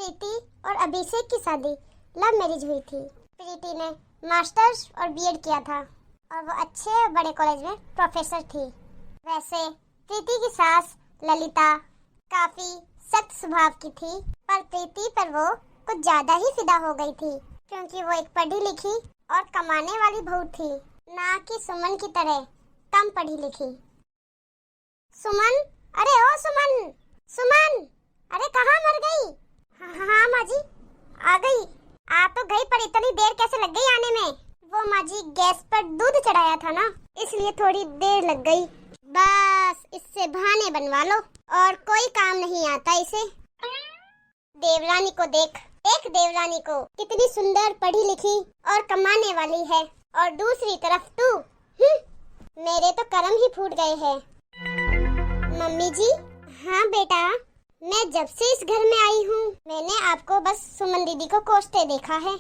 प्रीति और अभिषेक की शादी लव मैरिज हुई थी। प्रीति ने मास्टर्स और बीएड किया था और वो अच्छे और बड़े कॉलेज में प्रोफेसर थी। वैसे प्रीति की सास ललिता काफी सख्त स्वभाव की थी, पर प्रीति पर वो कुछ ज्यादा ही फिदा हो गई थी, क्योंकि वो एक पढ़ी लिखी और कमाने वाली बहू थी, ना कि सुमन की तरह कम पढ़ी लिखी। सुमन, अरे ओ सुमन, सुमन, अरे कहाँ मर गई? हाँ माँ जी, आ गई। आ तो गई, पर इतनी देर कैसे लग गई आने में? वो माँ जी गैस पर दूध चढ़ाया था ना, इसलिए थोड़ी देर लग गई। बस इससे बहाने बनवा लो, और कोई काम नहीं आता इसे। देवरानी को देख, एक देवरानी को कितनी सुंदर पढ़ी लिखी और कमाने वाली है, और दूसरी तरफ तू। मेरे तो कर्म ही फूट गए हैं। मम्मी जी। हाँ बेटा, मैं जब से इस घर में आई हूँ मैंने आपको बस सुमन दीदी को कोसते देखा है।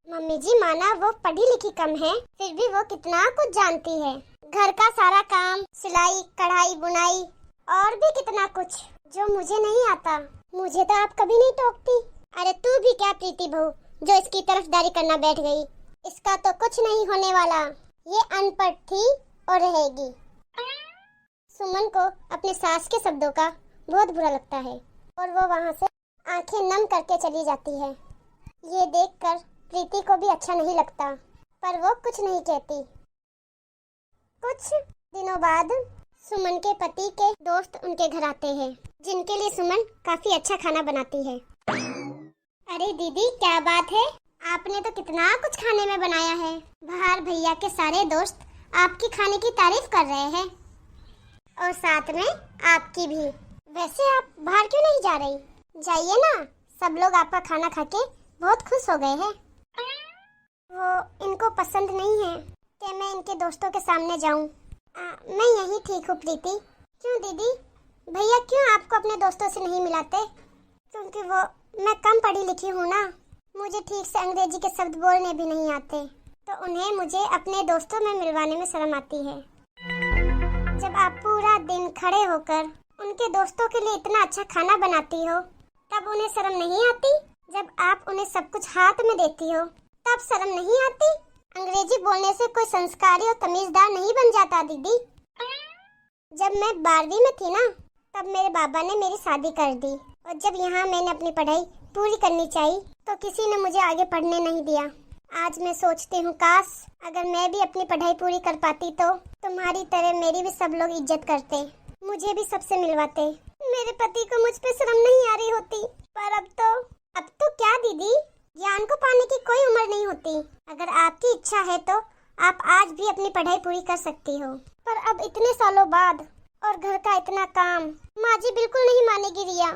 मम्मी जी, माना वो पढ़ी लिखी कम है, फिर भी वो कितना कुछ जानती है। घर का सारा काम, सिलाई कढ़ाई बुनाई और भी कितना कुछ जो मुझे नहीं आता। मुझे तो आप कभी नहीं टोकती। अरे तू भी क्या प्रीति बहू जो इसकी तरफदारी करना बैठ गई। इसका तो कुछ नहीं होने वाला, ये अनपढ़ थी और रहेगी। सुमन को अपने सास के शब्दों का बहुत बुरा लगता है और वो वहाँ से आंखें नम करके चली जाती है। ये देखकर प्रीति को भी अच्छा नहीं लगता, पर वो कुछ नहीं कहती। कुछ दिनों बाद सुमन के पति के दोस्त उनके घर आते हैं, जिनके लिए सुमन काफी अच्छा खाना बनाती है। अरे दीदी, क्या बात है, आपने तो कितना कुछ खाने में बनाया है। बाहर भैया के सारे दोस्त आपकी खाने की तारीफ कर रहे हैं, और साथ में आपकी भी। वैसे आप बाहर क्यों नहीं जा रही? जाइए ना, सब लोग आपका खाना खा के बहुत खुश हो गए हैं। वो इनको पसंद नहीं है कि मैं इनके दोस्तों के सामने जाऊं। मैं यही ठीक हूँ प्रीति। क्यों दीदी, भैया क्यों आपको अपने दोस्तों से नहीं मिलाते? क्योंकि मैं कम पढ़ी लिखी हूँ ना, मुझे ठीक से अंग्रेजी के शब्द बोलने भी नहीं आते, तो उन्हें मुझे अपने दोस्तों में मिलवाने में शर्म आती है। जब आप पूरा दिन खड़े होकर उनके दोस्तों के लिए इतना अच्छा खाना बनाती हो, तब उन्हें शर्म नहीं आती? जब आप उन्हें सब कुछ हाथ में देती हो, तब शर्म नहीं आती? अंग्रेजी बोलने से कोई संस्कारी और तमीजदार नहीं बन जाता दीदी। जब मैं 12वीं में थी ना, तब मेरे बाबा ने मेरी शादी कर दी, और जब यहाँ मैंने अपनी पढ़ाई पूरी करनी चाहिए तो किसी ने मुझे आगे पढ़ने नहीं दिया। आज मैं सोचती हूँ, काश अगर मैं भी अपनी पढ़ाई पूरी कर पाती तो तुम्हारी तरह मेरी भी सब लोग इज्जत करते, मुझे भी सबसे मिलवाते। मेरे पति को मुझ पे शर्म नहीं आ रही होती, पर अब तो क्या दीदी, ज्ञान को पाने की कोई उम्र नहीं होती। अगर आपकी इच्छा है तो आप आज भी अपनी पढ़ाई पूरी कर सकती हो। पर अब इतने सालों बाद, और घर का इतना काम, माँ जी बिल्कुल नहीं मानेगी रिया।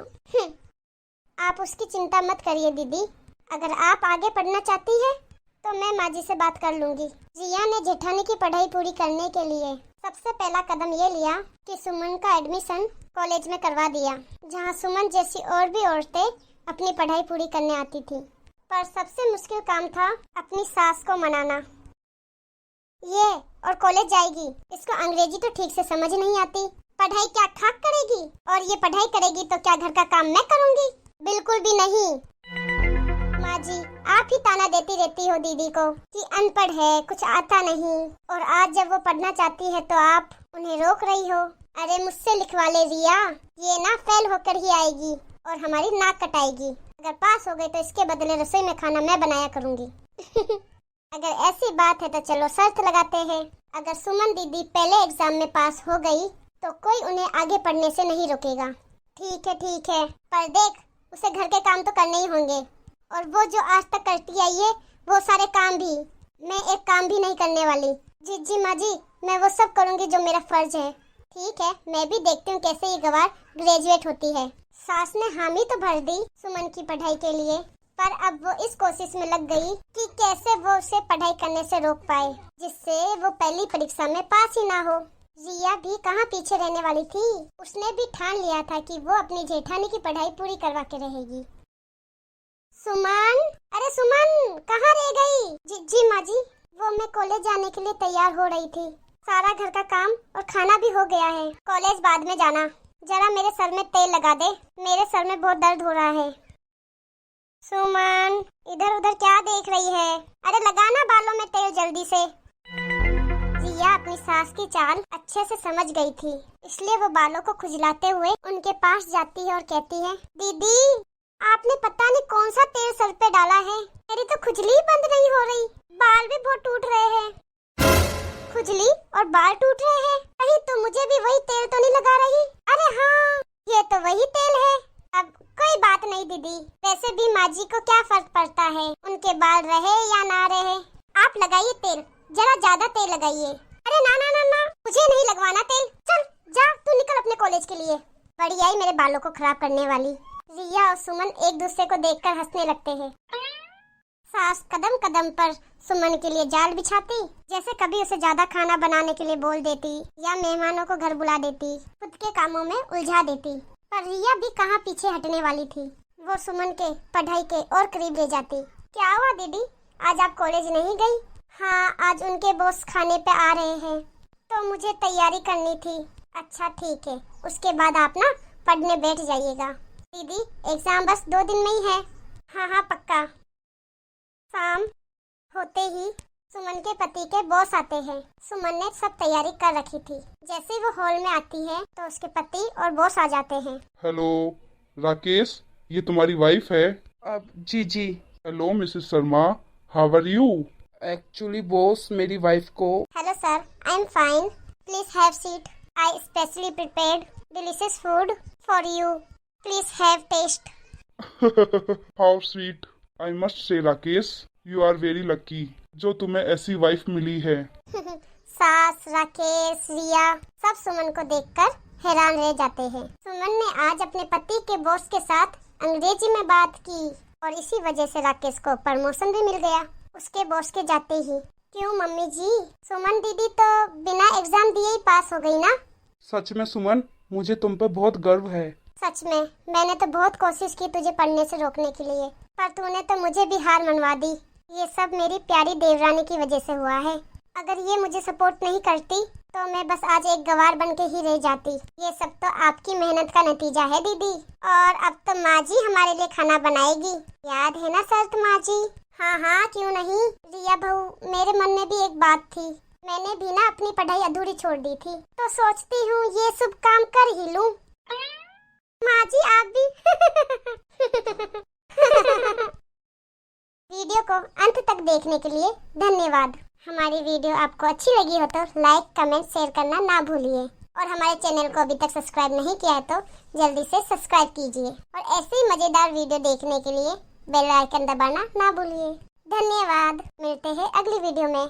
आप उसकी चिंता मत करिए दीदी, अगर आप आगे पढ़ना चाहती है तो मैं माँ जी से बात कर लूंगी। जिया ने जेठानी की पढ़ाई पूरी करने के लिए सबसे पहला कदम ये लिया कि सुमन का एडमिशन कॉलेज में करवा दिया, जहाँ सुमन जैसी और भी औरतें अपनी पढ़ाई पूरी करने आती थी। पर सबसे मुश्किल काम था अपनी सास को मनाना। ये और कॉलेज जाएगी, इसको अंग्रेजी तो ठीक से समझ नहीं आती, पढ़ाई क्या खाक करेगी? और ये पढ़ाई करेगी तो क्या घर का काम मैं करूँगी? बिल्कुल भी नहीं। माँ जी, आप ही ताना देती रहती हो दीदी को कि अनपढ़ है, कुछ आता नहीं, और आज जब वो पढ़ना चाहती है तो आप उन्हें रोक रही हो। अरे मुझसे लिखवा ले रिया, ये ना फेल होकर ही आएगी और हमारी नाक कटाएगी। अगर पास हो गए तो इसके बदले रसोई में खाना मैं बनाया करूँगी। अगर ऐसी बात है तो चलो शर्त लगाते हैं, अगर सुमन दीदी पहले एग्जाम में पास हो गई तो कोई उन्हें आगे पढ़ने से नहीं रोकेगा। ठीक है, पर देख, उसे घर के काम तो करने ही होंगे, और वो जो आज तक करती आई है वो सारे काम भी। मैं एक काम भी नहीं करने वाली। जी माँ जी, मैं वो सब करूँगी जो मेरा फर्ज है। ठीक है, मैं भी देखती हूँ कैसे ये गवार ग्रेजुएट होती है। सास ने हामी तो भर दी सुमन की पढ़ाई के लिए, पर अब वो इस कोशिश में लग गई कि कैसे वो उसे पढ़ाई करने से रोक पाए, जिससे वो पहली परीक्षा में पास ही ना हो। रिया भी कहाँ पीछे रहने वाली थी, उसने भी ठान लिया था कि वो अपनी जेठानी की पढ़ाई पूरी करवा के रहेगी। सुमन, अरे सुमन कहाँ रह गई? जी माँ जी, वो मैं कॉलेज जाने के लिए तैयार हो रही थी, सारा घर का काम और खाना भी हो गया है। कॉलेज बाद में जाना, जरा मेरे सर में तेल लगा दे, मेरे सर में बहुत दर्द हो रहा है। सुमन, इधर उधर क्या देख रही है? अरे लगाना बालों में तेल जल्दी से। रिया अपनी सास की चाल अच्छे से समझ गई थी, इसलिए वो बालों को खुजलाते हुए उनके पास जाती है और कहती है, दीदी आपने पता नहीं कौन सा तेल सर पे डाला है, मेरी तो खुजली बंद नहीं हो रही, बाल भी बहुत टूट रहे हैं। खुजली और बाल टूट रहे हैं? कहीं तो मुझे भी वही तेल तो नहीं लगा रही? अरे हाँ, ये तो वही तेल है। अब कोई बात नहीं दीदी, वैसे भी माँ जी को क्या फर्क पड़ता है, उनके बाल रहे या ना रहे। आप लगाइए तेल, जरा ज्यादा तेल लगाइए। अरे ना ना ना ना, मुझे नहीं लगवाना तेल, चल जा तू निकल अपने कॉलेज के लिए। बड़ी आई मेरे बालों को खराब करने वाली। रिया और सुमन एक दूसरे को देखकर हंसने लगते हैं। सास कदम कदम पर सुमन के लिए जाल बिछाती, जैसे कभी उसे ज्यादा खाना बनाने के लिए बोल देती या मेहमानों को घर बुला देती, खुद के कामों में उलझा देती। पर रिया भी कहाँ पीछे हटने वाली थी, वो सुमन के पढ़ाई के और करीब ले जाती। क्या हुआ दीदी, आज आप कॉलेज नहीं गई? हाँ, आज उनके बॉस खाने पे आ रहे हैं तो मुझे तैयारी करनी थी। अच्छा ठीक है, उसके बाद आप ना पढ़ने बैठ जाइएगा। दीदी एग्जाम बस 2 दिन में ही है। हाँ हाँ पक्का। शाम होते ही सुमन के पति के बॉस आते हैं। सुमन ने सब तैयारी कर रखी थी। जैसे वो हॉल में आती है तो उसके पति और बॉस आ जाते हैं। हेलो राकेश, ये तुम्हारी वाइफ है? जी जी। Hello Mrs Sharma, how are you? Actually boss, मेरी वाइफ को hello sir, I am fine, please have seat, I specially prepared delicious food for you, please have taste. How sweet, I must say Rakesh, you are very lucky जो तुम्हें ऐसी wife मिली है। सास, राकेश, रिया सब सुमन को देखकर हैरान रह जाते हैं। सुमन ने आज अपने पति के बॉस के साथ अंग्रेजी में बात की और इसी वजह से राकेश को प्रमोशन भी मिल गया उसके बॉस के जाते ही। क्यों मम्मी जी, सुमन दीदी तो बिना एग्जाम दिए ही पास हो गई ना? सच में सुमन, मुझे तुम पे बहुत गर्व है। सच में मैंने तो बहुत कोशिश की तुझे पढ़ने से रोकने के लिए, पर तूने तो मुझे भी हार मनवा दी। ये सब मेरी प्यारी देवरानी की वजह से हुआ है। अगर ये मुझे सपोर्ट नहीं करती तो मैं बस आज एक गवार बन के ही रह जाती। ये सब तो आपकी मेहनत का नतीजा है दीदी। और अब तो माँ जी हमारे लिए खाना बनाएगी, याद है ना शर्त माँ जी? हाँ हाँ क्यों नहीं। रिया बहू, मेरे मन में भी एक बात थी, मैंने भी ना अपनी पढ़ाई अधूरी छोड़ दी थी, तो सोचती हूँ ये शुभ काम कर ही लूँ। माँ जी आप भी। वीडियो को अंत तक देखने के लिए धन्यवाद। हमारी वीडियो आपको अच्छी लगी हो तो लाइक, कमेंट, शेयर करना ना भूलिए। और हमारे चैनल को अभी तक सब्सक्राइब नहीं किया है तो जल्दी से सब्सक्राइब कीजिए। और ऐसे ही मजेदार वीडियो देखने के लिए बेल आइकन दबाना ना भूलिए। धन्यवाद, मिलते हैं अगली वीडियो में।